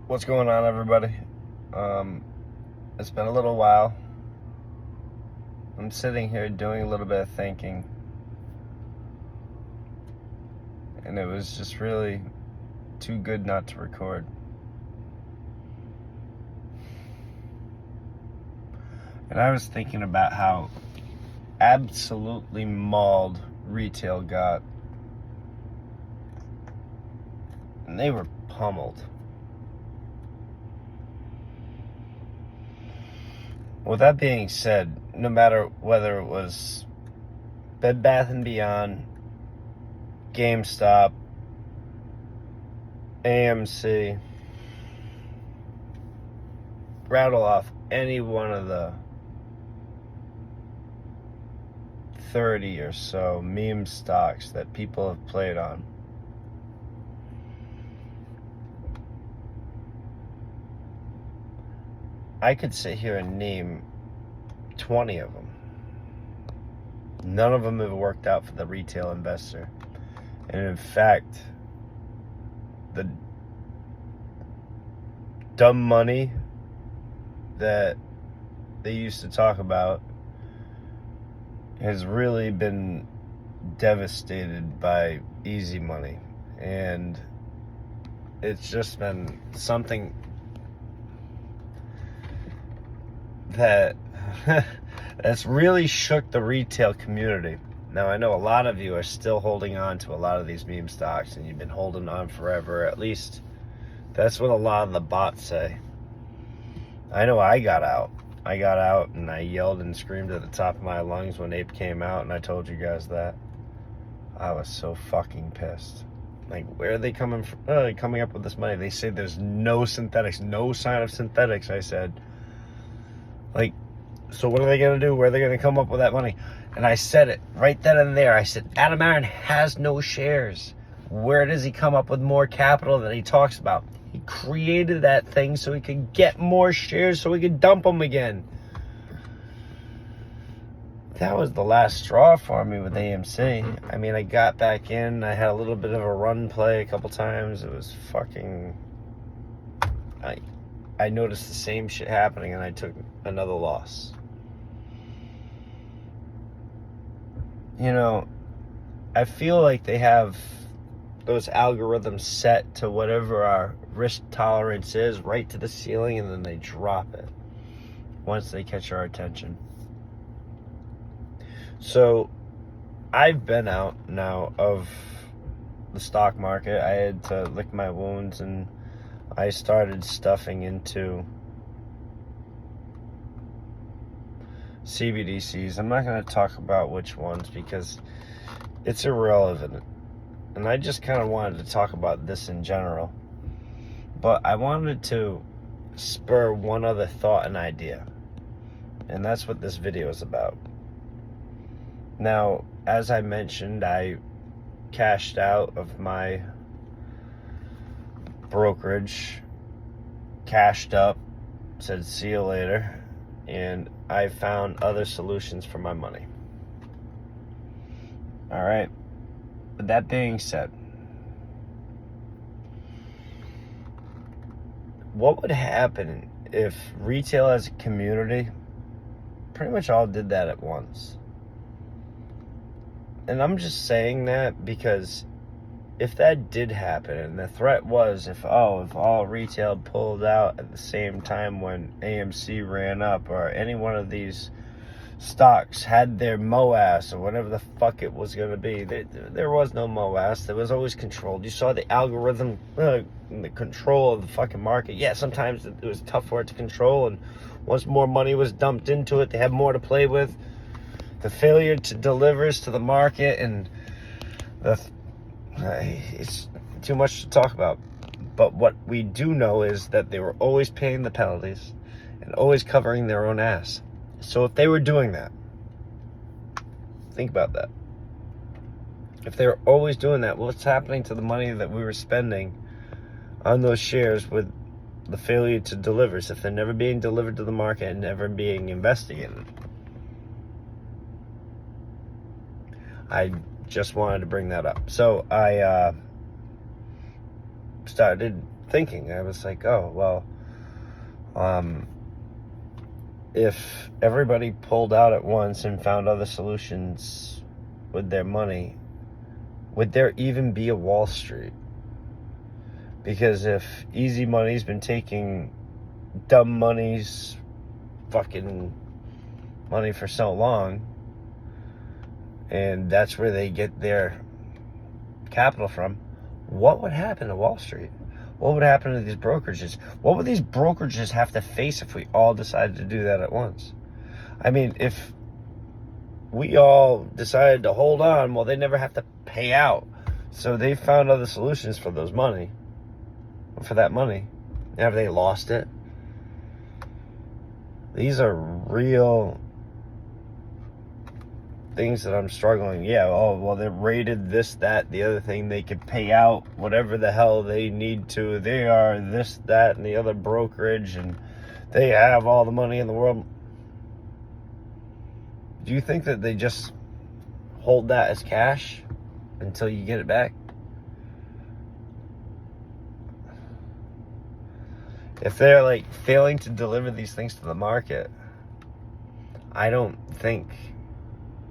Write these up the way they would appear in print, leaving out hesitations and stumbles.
What's going on, everybody? It's been a little while. I'm sitting here doing a little bit of thinking, and it was just really too good not to record. And I was thinking about how absolutely mauled retail got, and they were pummeled. With that being said, no matter whether it was Bed Bath & Beyond, GameStop, AMC, rattle off any one of the 30 or so meme stocks that people have played on. I could sit here and name 20 of them. None of them have worked out for the retail investor. And in fact, the dumb money that they used to talk about has really been devastated by easy money. And it's just been something that that's really shook the retail community. Now, I know a lot of you are still holding on to a lot of these meme stocks, and you've been holding on forever. At least that's what a lot of the bots say. I know I got out and I yelled and screamed at the top of my lungs when Ape came out, and I told you guys that. I was so fucking pissed. Like, where are they coming up with this money? They say there's no synthetics, no sign of synthetics. I said, like, so what are they going to do? Where are they going to come up with that money? And I said it right then and there. I said, Adam Aron has no shares. Where does he come up with more capital than he talks about? He created that thing so he could get more shares so he could dump them again. That was the last straw for me with AMC. I mean, I got back in. I had a little bit of a run play a couple times. It was fucking... I noticed the same shit happening, and I took another loss. You know, I feel like they have those algorithms set to whatever our risk tolerance is, right to the ceiling, and then they drop it once they catch our attention. So I've been out now of the stock market. I had to lick my wounds, and I started stuffing into CBDCs. I'm not going to talk about which ones because it's irrelevant. And I just kind of wanted to talk about this in general. But I wanted to spur one other thought and idea. And that's what this video is about. Now, as I mentioned, I cashed out of my brokerage, cashed up, said see you later, and I found other solutions for my money. All right. With that being said, what would happen if retail as a community pretty much all did that at once? And I'm just saying that because if that did happen, and the threat was if all retail pulled out at the same time when AMC ran up, or any one of these stocks had their MOAS or whatever the fuck it was going to be. There was no MOAS. There was always controlled. You saw the algorithm, the control of the fucking market. Yeah, sometimes it was tough for it to control, and once more money was dumped into it, they had more to play with. The failure to delivers to the market, and it's too much to talk about. But what we do know is that they were always paying the penalties and always covering their own ass. So if they were doing that, think about that. If they were always doing that, what's happening to the money that we were spending on those shares with the failure to deliver? If they're never being delivered to the market and never being investigated. I just wanted to bring that up. So I started thinking. I was like, oh, well, if everybody pulled out at once and found other solutions with their money, would there even be a Wall Street? Because if easy money's been taking dumb money's fucking money for so long, and that's where they get their capital from, what would happen to Wall Street? What would happen to these brokerages? What would these brokerages have to face if we all decided to do that at once? I mean, if we all decided to hold on, well, they never have to pay out. So they found other solutions for those money, for that money. Have they lost it? These are real things that I'm struggling. Yeah, oh, well, they're rated this, that, the other thing. They could pay out whatever the hell they need to. They are this, that, and the other brokerage, and they have all the money in the world. Do you think that they just hold that as cash until you get it back? If they're like failing to deliver these things to the market, I don't think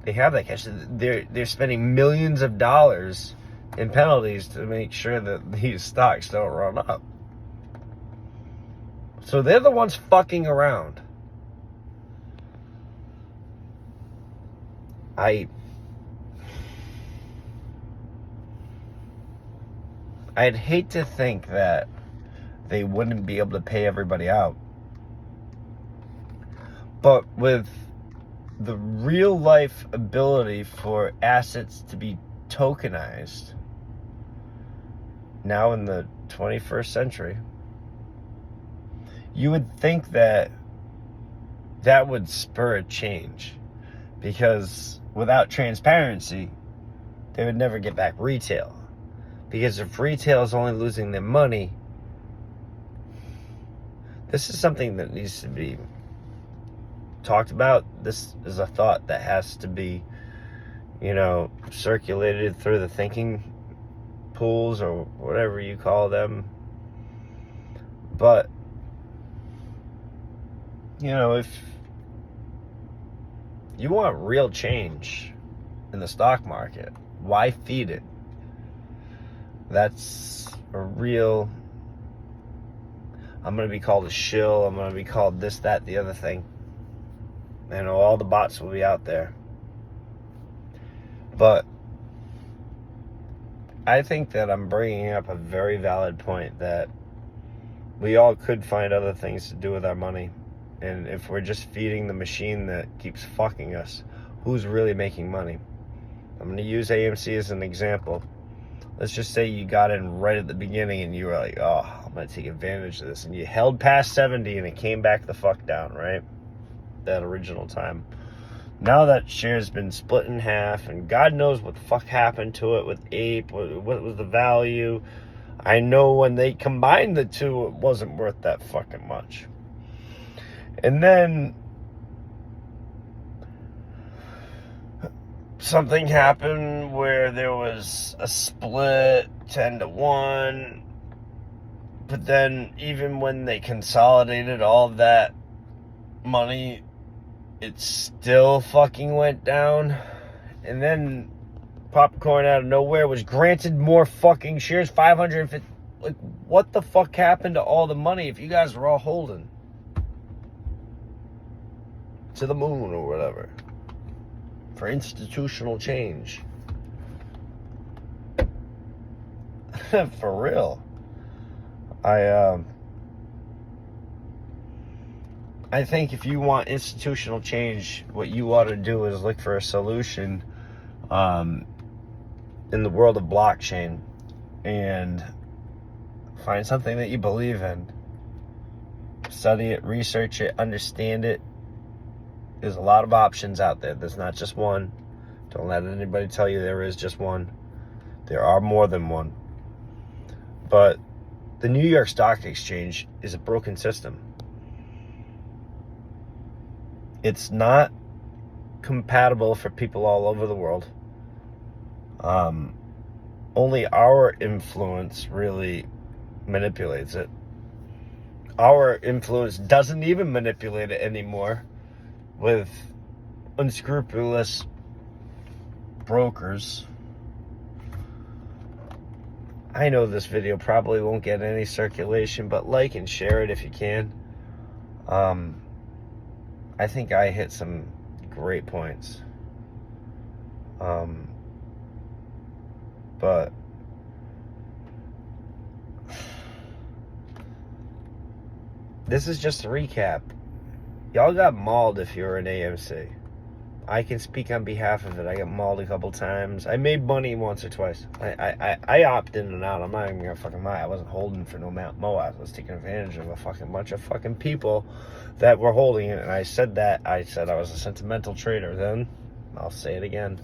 they have that cash. They're spending millions of dollars in penalties to make sure that these stocks don't run up. So they're the ones fucking around. I'd hate to think that they wouldn't be able to pay everybody out. But with the real life ability for assets to be tokenized now in the 21st century, you would think that that would spur a change, because without transparency, they would never get back retail. Because if retail is only losing their money, this is something that needs to be talked about. This is a thought that has to be, circulated through the thinking pools or whatever you call them. But, if you want real change in the stock market, why feed it? That's a real... I'm going to be called a shill. I'm going to be called this, that, the other thing. All the bots will be out there. But I think that I'm bringing up a very valid point, that we all could find other things to do with our money. And if we're just feeding the machine that keeps fucking us, who's really making money? I'm going to use AMC as an example. Let's just say you got in right at the beginning and you were like, oh, I'm going to take advantage of this. And you held past 70 and it came back the fuck down, right? That original time. Now that share's been split in half, and God knows what the fuck happened to it with Ape. What was the value? I know when they combined the two, it wasn't worth that fucking much. And then something happened where there was a split 10-1, but then even when they consolidated all of that money, it still fucking went down. And then Popcorn out of nowhere was granted more fucking shares, 550. Like, what the fuck happened to all the money if you guys were all holding to the moon or whatever for institutional change? For real. I think if you want institutional change, what you ought to do is look for a solution in the world of blockchain and find something that you believe in. Study it, research it, understand it. There's a lot of options out there. There's not just one. Don't let anybody tell you there is just one. There are more than one. But the New York Stock Exchange is a broken system. It's not compatible for people all over the world. Only our influence really manipulates it. Our influence doesn't even manipulate it anymore with unscrupulous brokers. I know this video probably won't get any circulation, but like and share it if you can. I think I hit some great points. But this is just a recap. Y'all got mauled if you were an AMC. I can speak on behalf of it. I got mauled a couple times. I made money once or twice. I opted in and out. I'm not even gonna fucking lie. I wasn't holding for no MOAs. I was taking advantage of a fucking bunch of fucking people that were holding it. And I said that. I said I was a sentimental trader then. I'll say it again.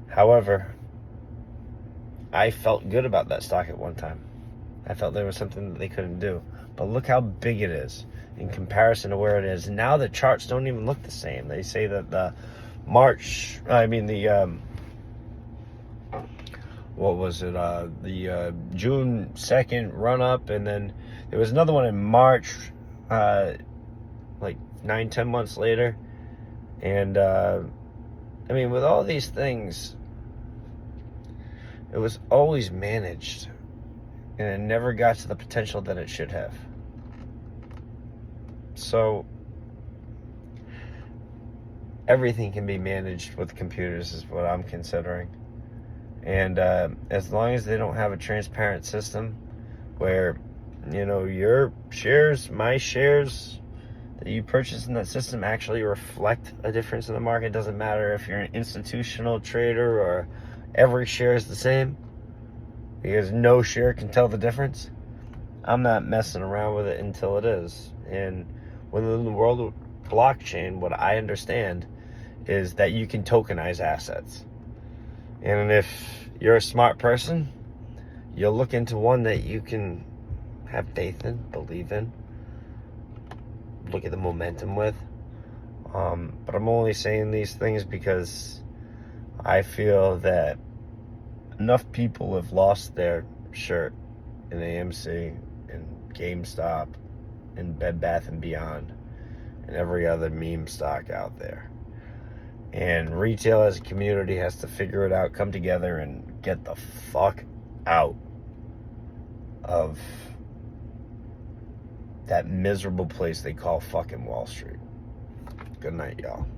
However, I felt good about that stock at one time. I felt there was something that they couldn't do. But look how big it is in comparison to where it is. Now the charts don't even look the same. They say that the what was it? The June 2nd run up, and then there was another one in March, like 9-10 months later. And I mean, with all these things, it was always managed, and it never got to the potential that it should have. So everything can be managed with computers is what I'm considering. And as long as they don't have a transparent system where, you know, your shares, my shares that you purchase in that system actually reflect a difference in the market. It doesn't matter if you're an institutional trader or every share is the same, because no share can tell the difference. I'm not messing around with it until it is. And within the world of blockchain, what I understand is that you can tokenize assets. And if you're a smart person, you'll look into one that you can have faith in, believe in, look at the momentum with. But I'm only saying these things because I feel that enough people have lost their shirt in AMC and GameStop and Bed Bath & Beyond and every other meme stock out there. And retail as a community has to figure it out, come together, and get the fuck out of that miserable place they call fucking Wall Street. Good night, y'all.